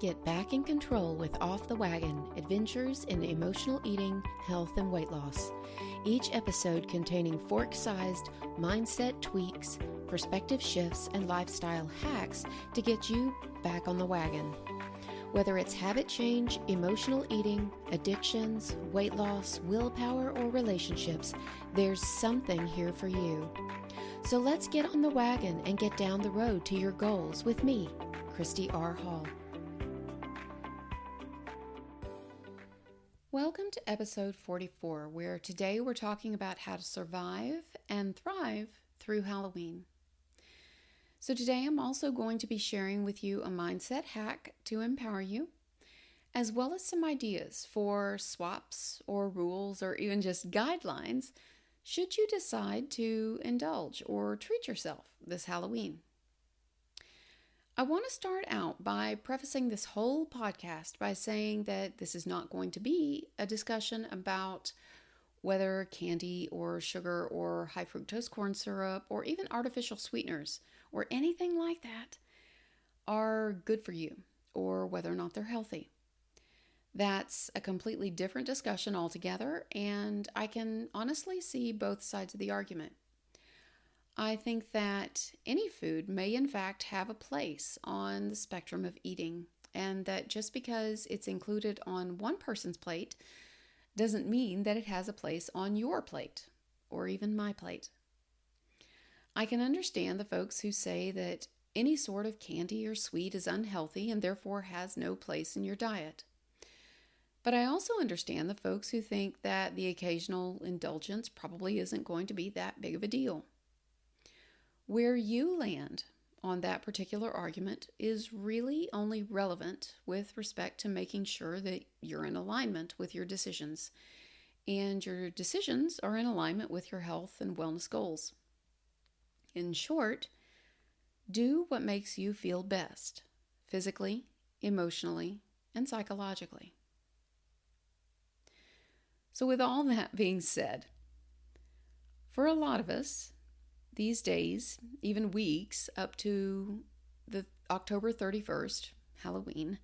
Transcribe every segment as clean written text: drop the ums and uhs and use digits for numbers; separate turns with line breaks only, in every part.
Get back in control with Off the Wagon, adventures in emotional eating, health, and weight loss. Each episode containing fork-sized mindset tweaks, perspective shifts, and lifestyle hacks to get you back on the wagon. Whether it's habit change, emotional eating, addictions, weight loss, willpower, or relationships, there's something here for you. So let's get on the wagon and get down the road to your goals with me, Christy R. Hall. Welcome to episode 44, where today we're talking about how to survive and thrive through Halloween. So today I'm also going to be sharing with you a mindset hack to empower you, as well as some ideas for swaps or rules or even just guidelines should you decide to indulge or treat yourself this Halloween. I want to start out by prefacing this whole podcast by saying that this is not going to be a discussion about whether candy or sugar or high fructose corn syrup or even artificial sweeteners or anything like that are good for you or whether or not they're healthy. That's a completely different discussion altogether, and I can honestly see both sides of the argument. I think that any food may in fact have a place on the spectrum of eating, and that just because it's included on one person's plate doesn't mean that it has a place on your plate, or even my plate. I can understand the folks who say that any sort of candy or sweet is unhealthy and therefore has no place in your diet. But I also understand the folks who think that the occasional indulgence probably isn't going to be that big of a deal. Where you land on that particular argument is really only relevant with respect to making sure that you're in alignment with your decisions, and your decisions are in alignment with your health and wellness goals. In short, do what makes you feel best, physically, emotionally, and psychologically. So with all that being said, for a lot of us, these days, even weeks up to the October 31st, Halloween,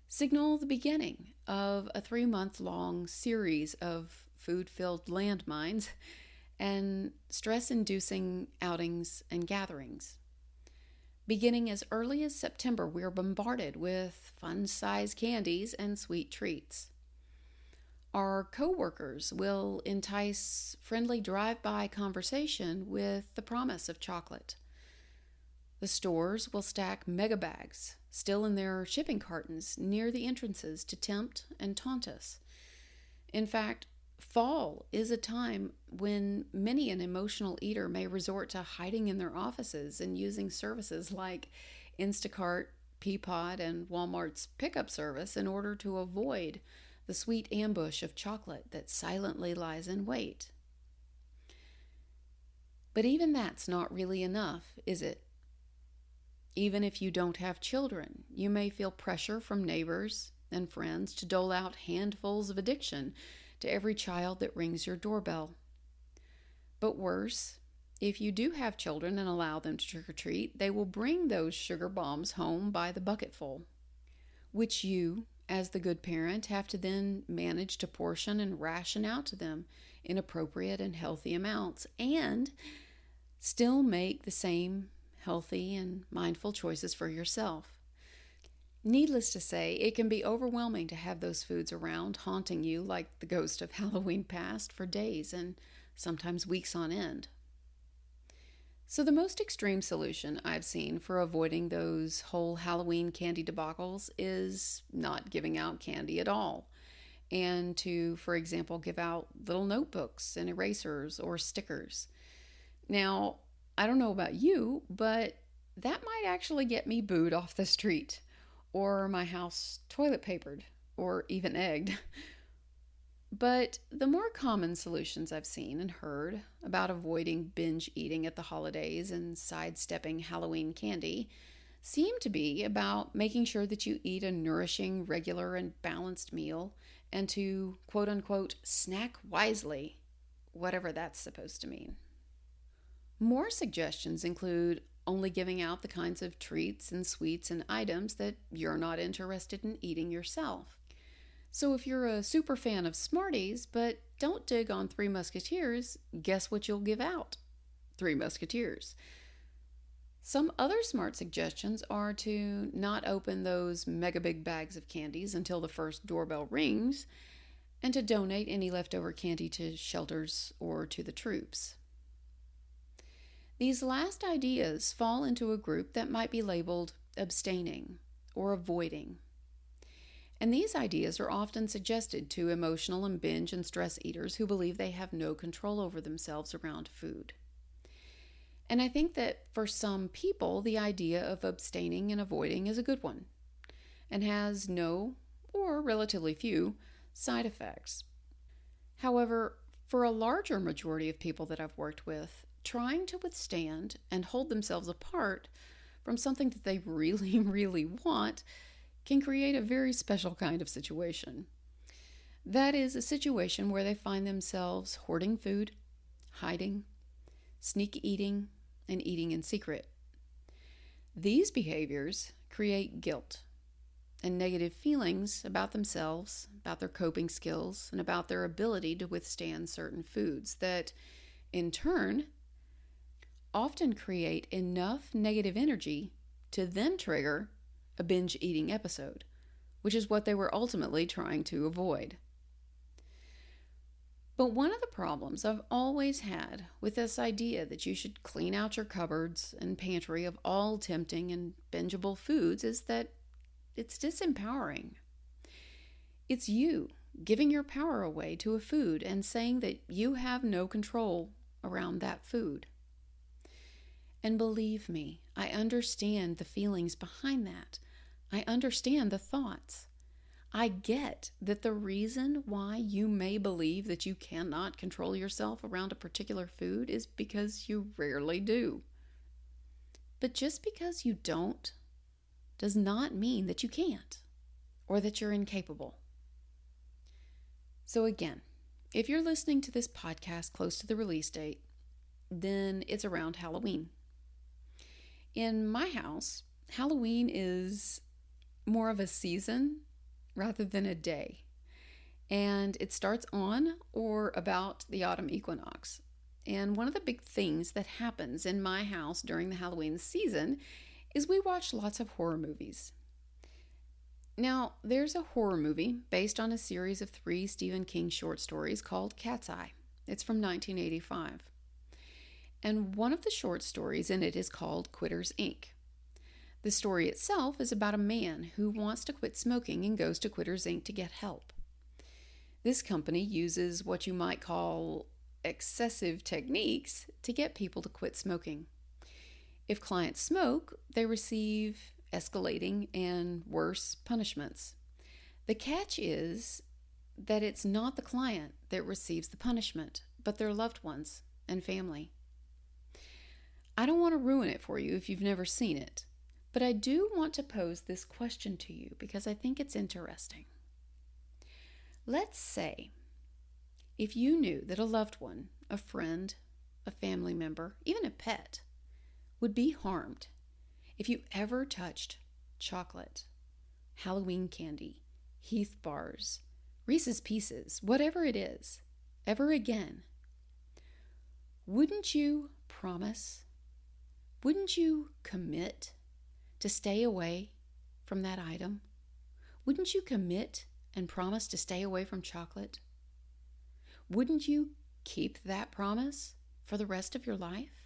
signal the beginning of a 3-month-long series of food-filled landmines and stress-inducing outings and gatherings. Beginning as early as September, we're bombarded with fun-sized candies and sweet treats. Our coworkers will entice friendly drive-by conversation with the promise of chocolate. The stores will stack mega bags, still in their shipping cartons, near the entrances to tempt and taunt us. In fact, fall is a time when many an emotional eater may resort to hiding in their offices and using services like Instacart, Peapod, and Walmart's pickup service in order to avoid the sweet ambush of chocolate that silently lies in wait. But even that's not really enough, is it? Even if you don't have children, you may feel pressure from neighbors and friends to dole out handfuls of addiction to every child that rings your doorbell. But worse, if you do have children and allow them to trick-or-treat, they will bring those sugar bombs home by the bucketful, which you, as the good parent, have to then manage to portion and ration out to them in appropriate and healthy amounts, and still make the same healthy and mindful choices for yourself. Needless to say, it can be overwhelming to have those foods around, haunting you like the ghost of Halloween past for days and sometimes weeks on end. So the most extreme solution I've seen for avoiding those whole Halloween candy debacles is not giving out candy at all, and to, for example, give out little notebooks and erasers or stickers. Now, I don't know about you, but that might actually get me booed off the street, or my house toilet papered, or even egged. But the more common solutions I've seen and heard about avoiding binge eating at the holidays and sidestepping Halloween candy seem to be about making sure that you eat a nourishing, regular, and balanced meal, and to quote-unquote snack wisely, whatever that's supposed to mean. More suggestions include only giving out the kinds of treats and sweets and items that you're not interested in eating yourself. So if you're a super fan of Smarties but don't dig on Three Musketeers, guess what you'll give out? Three Musketeers. Some other smart suggestions are to not open those mega big bags of candies until the first doorbell rings, and to donate any leftover candy to shelters or to the troops. These last ideas fall into a group that might be labeled abstaining or avoiding. And these ideas are often suggested to emotional and binge and stress eaters who believe they have no control over themselves around food. And I think that for some people, the idea of abstaining and avoiding is a good one and has no, or relatively few, side effects. However, for a larger majority of people that I've worked with, trying to withstand and hold themselves apart from something that they really, really want can create a very special kind of situation. That is a situation where they find themselves hoarding food, hiding, sneak eating, and eating in secret. These behaviors create guilt and negative feelings about themselves, about their coping skills, and about their ability to withstand certain foods that, in turn, often create enough negative energy to then trigger a binge eating episode, which is what they were ultimately trying to avoid. But one of the problems I've always had with this idea that you should clean out your cupboards and pantry of all tempting and bingeable foods is that it's disempowering. It's you giving your power away to a food and saying that you have no control around that food. And believe me, I understand the feelings behind that. I understand the thoughts. I get that the reason why you may believe that you cannot control yourself around a particular food is because you rarely do. But just because you don't does not mean that you can't or that you're incapable. So again, if you're listening to this podcast close to the release date, then it's around Halloween. In my house, Halloween is more of a season rather than a day. And it starts on or about the autumn equinox. And one of the big things that happens in my house during the Halloween season is we watch lots of horror movies. Now, there's a horror movie based on a series of 3 Stephen King short stories called Cat's Eye. It's from 1985. And one of the short stories in it is called Quitters, Inc. The story itself is about a man who wants to quit smoking and goes to Quitters, Inc. to get help. This company uses what you might call excessive techniques to get people to quit smoking. If clients smoke, they receive escalating and worse punishments. The catch is that it's not the client that receives the punishment, but their loved ones and family. I don't want to ruin it for you if you've never seen it, but I do want to pose this question to you because I think it's interesting. Let's say if you knew that a loved one, a friend, a family member, even a pet, would be harmed if you ever touched chocolate, Halloween candy, Heath bars, Reese's Pieces, whatever it is, ever again, wouldn't you promise? Wouldn't you commit to stay away from that item? Wouldn't you commit and promise to stay away from chocolate? Wouldn't you keep that promise for the rest of your life?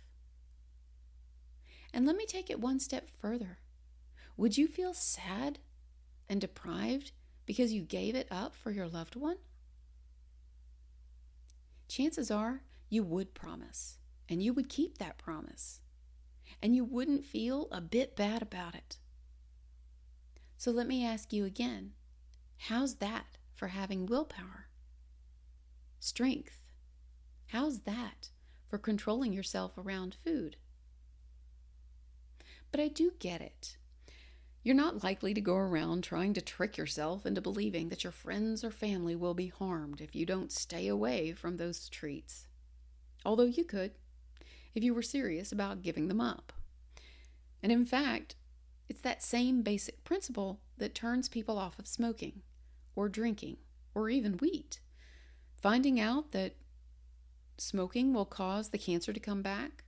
And let me take it one step further. Would you feel sad and deprived because you gave it up for your loved one? Chances are you would promise, and you would keep that promise, and you wouldn't feel a bit bad about it. So let me ask you again, how's that for having willpower? Strength. How's that for controlling yourself around food? But I do get it. You're not likely to go around trying to trick yourself into believing that your friends or family will be harmed if you don't stay away from those treats. Although you could, if you were serious about giving them up. And in fact, it's that same basic principle that turns people off of smoking or drinking or even wheat. Finding out that smoking will cause the cancer to come back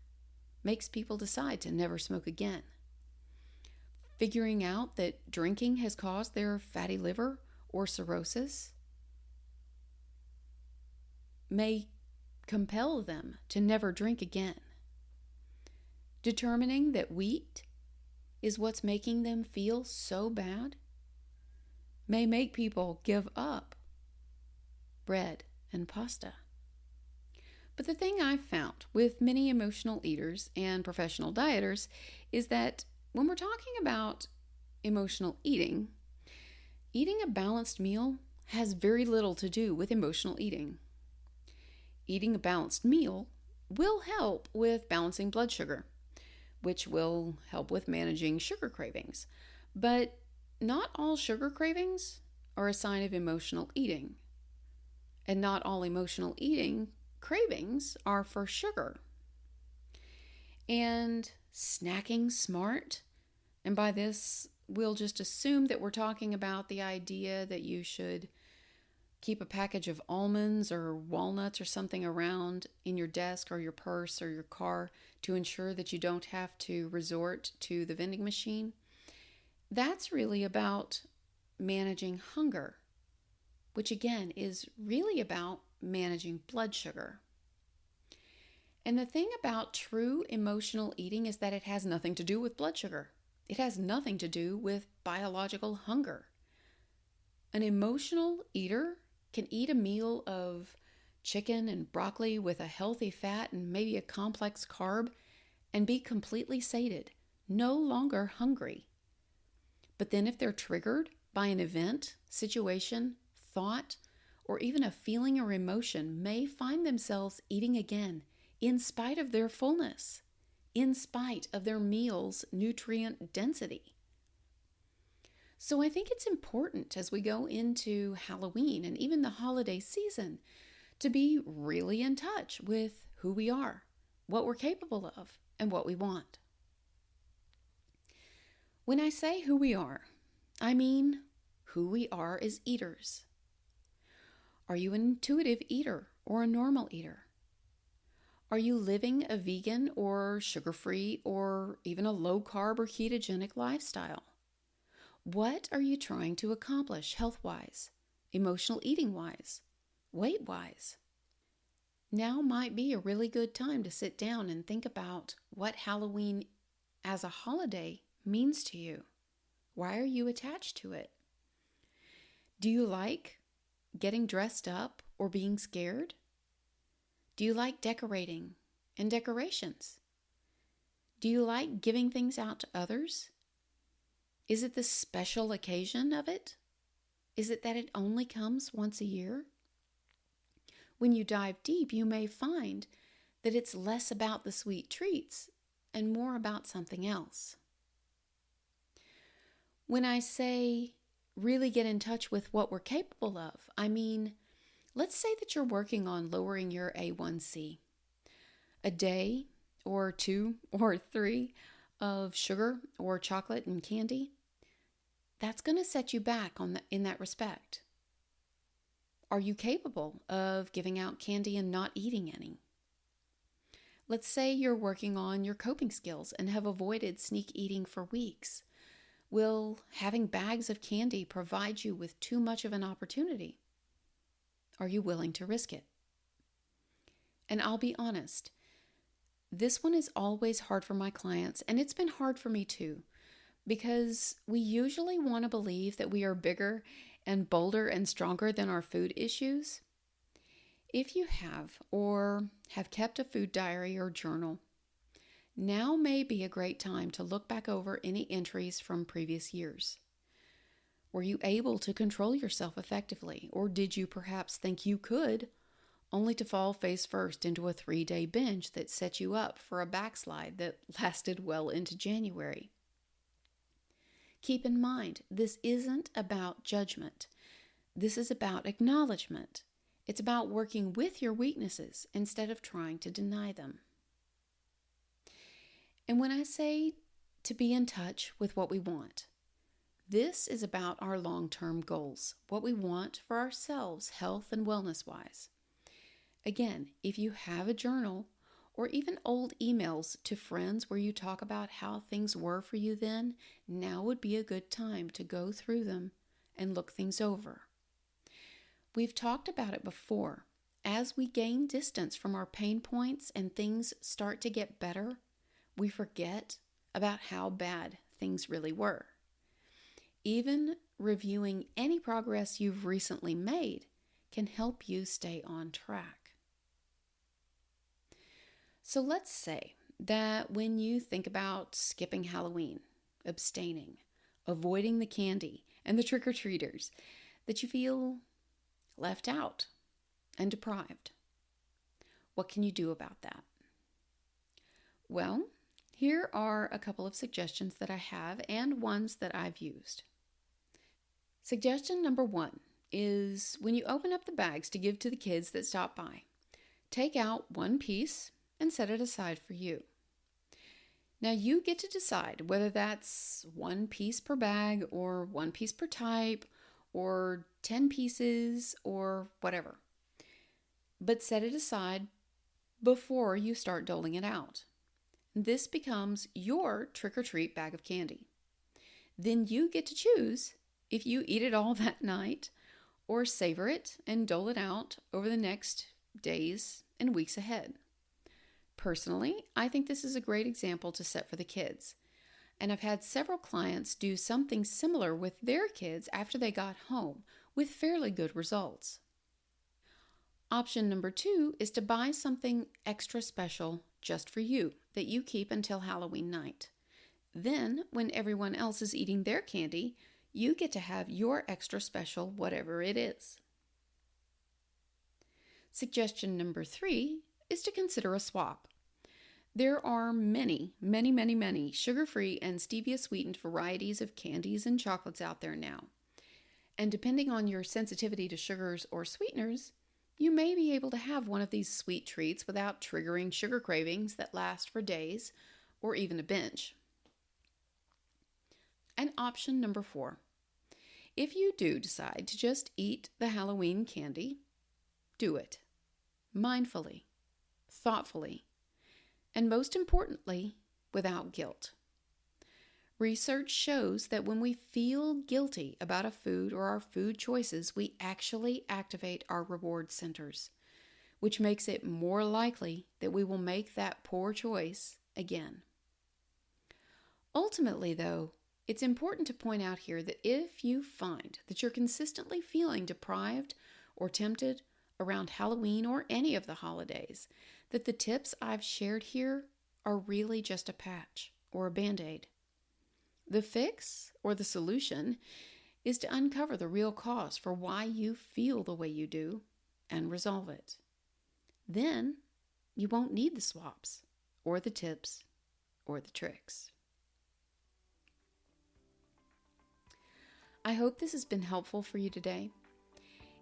makes people decide to never smoke again. Figuring out that drinking has caused their fatty liver or cirrhosis may compel them to never drink again. Determining that wheat is what's making them feel so bad may make people give up bread and pasta. But the thing I've found with many emotional eaters and professional dieters is that when we're talking about emotional eating, eating a balanced meal has very little to do with emotional eating. Eating a balanced meal will help with balancing blood sugar, which will help with managing sugar cravings. But not all sugar cravings are a sign of emotional eating. And not all emotional eating cravings are for sugar. And snacking smart, and by this we'll just assume that we're talking about the idea that you should keep a package of almonds or walnuts or something around in your desk or your purse or your car to ensure that you don't have to resort to the vending machine. That's really about managing hunger, which again is really about managing blood sugar. And the thing about true emotional eating is that it has nothing to do with blood sugar. It has nothing to do with biological hunger. An emotional eater can eat a meal of chicken and broccoli with a healthy fat and maybe a complex carb and be completely sated, no longer hungry. But then if they're triggered by an event, situation, thought, or even a feeling or emotion, may find themselves eating again in spite of their fullness, in spite of their meal's nutrient density. So I think it's important as we go into Halloween and even the holiday season to be really in touch with who we are, what we're capable of, and what we want. When I say who we are, I mean who we are as eaters. Are you an intuitive eater or a normal eater? Are you living a vegan or sugar-free or even a low-carb or ketogenic lifestyle? What are you trying to accomplish health-wise, emotional eating-wise, weight-wise? Now might be a really good time to sit down and think about what Halloween as a holiday means to you. Why are you attached to it? Do you like getting dressed up or being scared? Do you like decorating and decorations? Do you like giving things out to others? Is it the special occasion of it? Is it that it only comes once a year? When you dive deep, you may find that it's less about the sweet treats and more about something else. When I say really get in touch with what we're capable of, I mean, let's say that you're working on lowering your A1C. A day or 2 or 3 of sugar or chocolate and candy, that's going to set you back in that respect. Are you capable of giving out candy and not eating any? Let's say you're working on your coping skills and have avoided sneak eating for weeks. Will having bags of candy provide you with too much of an opportunity? Are you willing to risk it? And I'll be honest, this one is always hard for my clients, and it's been hard for me too, because we usually want to believe that we are bigger and bolder and stronger than our food issues. If you have or have kept a food diary or journal, now may be a great time to look back over any entries from previous years. Were you able to control yourself effectively, or did you perhaps think you could, only to fall face first into a 3-day binge that set you up for a backslide that lasted well into January? Keep in mind, this isn't about judgment. This is about acknowledgement. It's about working with your weaknesses instead of trying to deny them. And when I say to be in touch with what we want. This is about our long-term goals, what we want for ourselves, health and wellness-wise. Again, if you have a journal or even old emails to friends where you talk about how things were for you then, now would be a good time to go through them and look things over. We've talked about it before. As we gain distance from our pain points and things start to get better, we forget about how bad things really were. Even reviewing any progress you've recently made can help you stay on track. So let's say that when you think about skipping Halloween, abstaining, avoiding the candy and the trick-or-treaters, that you feel left out and deprived. What can you do about that? Well, here are a couple of suggestions that I have and ones that I've used. Suggestion number 1 is when you open up the bags to give to the kids that stop by, take out one piece and set it aside for you. Now you get to decide whether that's one piece per bag or one piece per type or 10 pieces or whatever. But set it aside before you start doling it out. This becomes your trick-or-treat bag of candy. Then you get to choose if you eat it all that night or savor it and dole it out over the next days and weeks ahead. Personally, I think this is a great example to set for the kids. And I've had several clients do something similar with their kids after they got home with fairly good results. Option number 2 is to buy something extra special just for you that you keep until Halloween night. Then, when everyone else is eating their candy, you get to have your extra special whatever it is. Suggestion number 3 is to consider a swap. There are many sugar-free and stevia-sweetened varieties of candies and chocolates out there now. And depending on your sensitivity to sugars or sweeteners, you may be able to have one of these sweet treats without triggering sugar cravings that last for days or even a binge. And option number 4. If you do decide to just eat the Halloween candy, do it. Mindfully, thoughtfully, and most importantly, without guilt. Research shows that when we feel guilty about a food or our food choices, we actually activate our reward centers, which makes it more likely that we will make that poor choice again. Ultimately, though, it's important to point out here that if you find that you're consistently feeling deprived or tempted around Halloween or any of the holidays, that the tips I've shared here are really just a patch or a band-aid. The fix or the solution is to uncover the real cause for why you feel the way you do and resolve it. Then you won't need the swaps or the tips or the tricks. I hope this has been helpful for you today.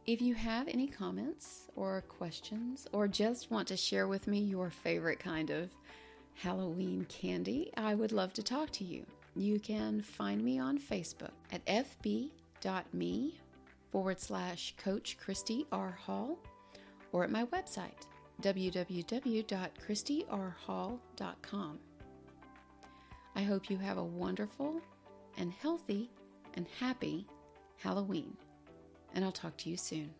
If you have any comments or questions or just want to share with me your favorite kind of Halloween candy, I would love to talk to you. You can find me on Facebook at fb.me/Coach Christy R. Hall or at my website, www.christyrhall.com. I hope you have a wonderful and healthy and happy Halloween, and I'll talk to you soon.